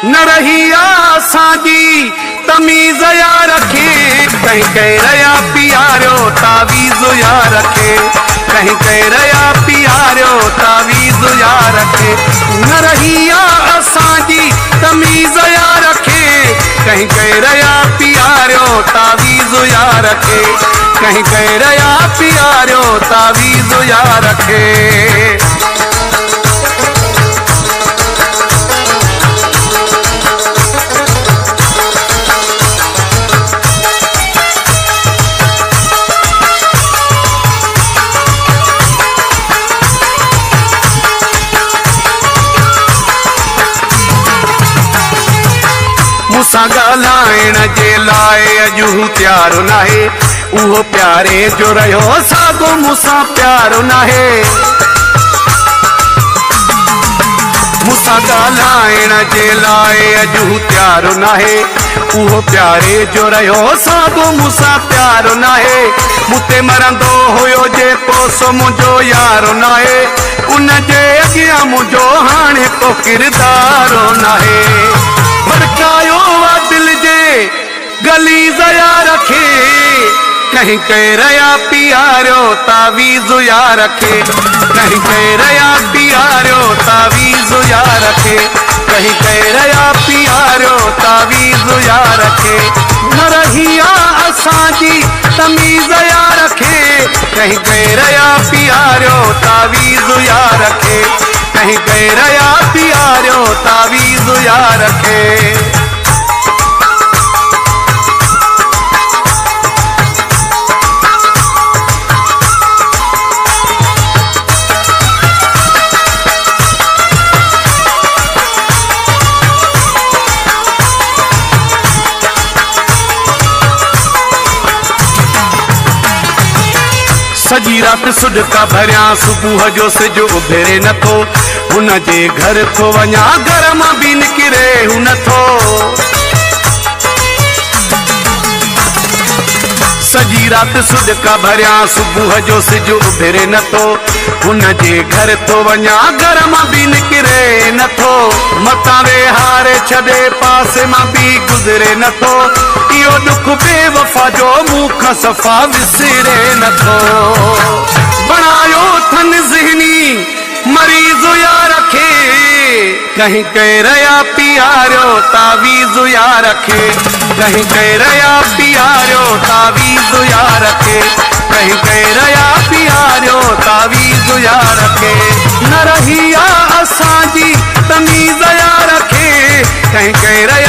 न रहिया साजी तमीज़ या रखे, कहीं कह रया पियारो तावीज़ या रखे, कहीं कह रया पियारो तावीज़ या रखे। न रहिया साजी तमीज़ या रखे, कहीं कह रया पियारो तावीज़ या रखे, कहीं कह रया पियारो तावीज़ या रखे। मूंसां ॻाल्हाइण जे लाइ अॼु प्यारो नाहे, उहो प्यारे जो रहियो साॻो मूंसां प्यारो नाहे। मूंसां ॻाल्हाइण जे लाइ अॼु प्यारो नाहे, उहो प्यारे जो रहियो साॻो मूंसां प्यारो नाहे। मूं ते मरंदो हुयो जेको सो मुंहिंजो यारो नाहे, उन जे अॻियां मुंहिंजो हाणे को किरदारो नाहे। भड़कायो वा दिल जे गलीज़ या रखे, कहीं कह रया पियारो तावीज़ या रखे, कहीं कह रया पियारो तावीज़ या रखे, कहीं कह रया पियारो तावीज़ या रखे। न रहिया असांजी तमीज़ या रखे, कहीं कह रया पियारो तावीज़ या रखे, कहीं कह रया पियारो तावीज़ या रखे। सजी रात सुडका भरिया सुबुह जो सिज उभरे नथो, हुन जे घर थो वञा घर मां बि निकिरे हू नथो। सजी रात सुडका भरिया सुबुह जो सिज उभरे नथो, हुन जे घर थो वञा घर मां बि निकिरे नथो। मतां वेहारे छॾे पासे मां बि गुज़रे नथो, इहो दुख बेवफा जो मुख सफ़ा विसरे नथो। बणायो थन ज़हनी मरीज़ या रखे, कहीं कह रया पियारो तावीज़ या रखे, कहीं कह रया पियारो तावीज़ या रखे, कहीं कह रया पियारो तावीज़ या रखे। न रहिया असांजी तमीज़ या रखे, कहीं कह रया